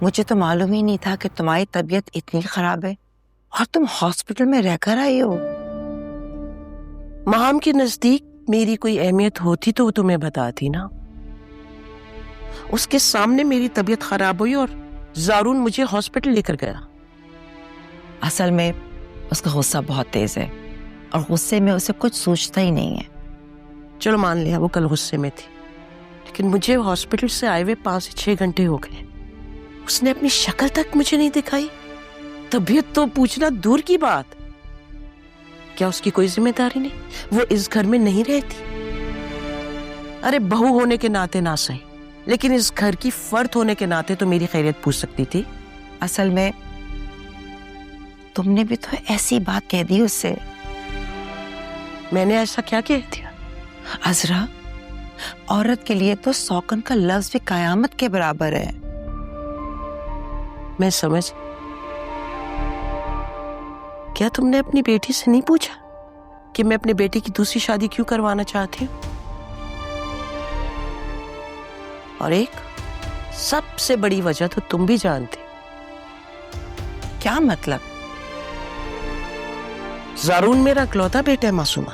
मुझे तो मालूम ही नहीं था कि तुम्हारी तबीयत इतनी खराब है और तुम हॉस्पिटल में रहकर आई हो। माम के नजदीक मेरी कोई अहमियत होती तो वो तुम्हें बताती ना। उसके सामने मेरी तबीयत खराब हुई और जारून मुझे हॉस्पिटल लेकर गया। असल में उसका गुस्सा बहुत तेज है और गुस्से में उसे कुछ सोचता ही नहीं है। चलो मान लिया वो कल गुस्से में थी, लेकिन मुझे हॉस्पिटल से आए हुए 5 से 6 घंटे हो गए। उसने अपनी शक्ल तक मुझे नहीं दिखाई। तबीयत तो पूछना दूर की बात। क्या उसकी कोई जिम्मेदारी नहीं? वो इस घर में नहीं रहती। अरे बहू होने के नाते ना सही, लेकिन इस घर की फर्द होने के नाते तो मेरी खैरियत पूछ सकती थी। असल में तुमने भी तो ऐसी बात कह दी उससे। मैंने ऐसा क्या कह दिया? अजरा, औरत के लिए तो सौकन का लफ्ज भी कयामत के बराबर है। मैं समझ। क्या तुमने अपनी बेटी से नहीं पूछा कि मैं अपने बेटे की दूसरी शादी क्यों करवाना चाहती हूँ? और एक सबसे बड़ी वजह तो तुम भी जानते। क्या मतलब? जारून मेरा इकलौता बेटा है मासूमा,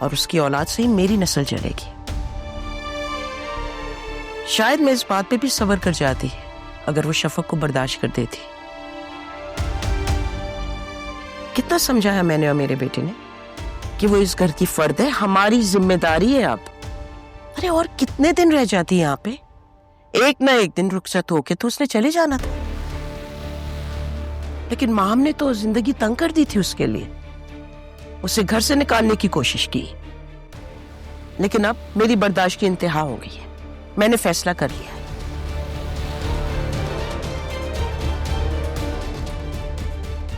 और उसकी औलाद से ही मेरी नस्ल चलेगी। शायद मैं इस बात पे भी सब्र कर जाती अगर वो शफक को बर्दाश्त कर देती। कितना समझाया मैंने और मेरे बेटे ने कि वो इस घर की फर्द है, हमारी जिम्मेदारी है अब। अरे और कितने दिन रह जाती है यहाँ पे? एक ना एक दिन रुखसत होके तो उसने चले जाना था। लेकिन माम ने तो जिंदगी तंग कर दी थी उसके लिए। उसे घर से निकालने की कोशिश की, लेकिन अब मेरी बर्दाश्त की इंतहा हो गई है। मैंने फैसला कर लिया है।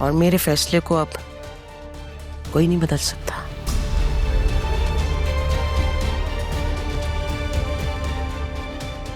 और मेरे फैसले को अब कोई नहीं बदल सकता।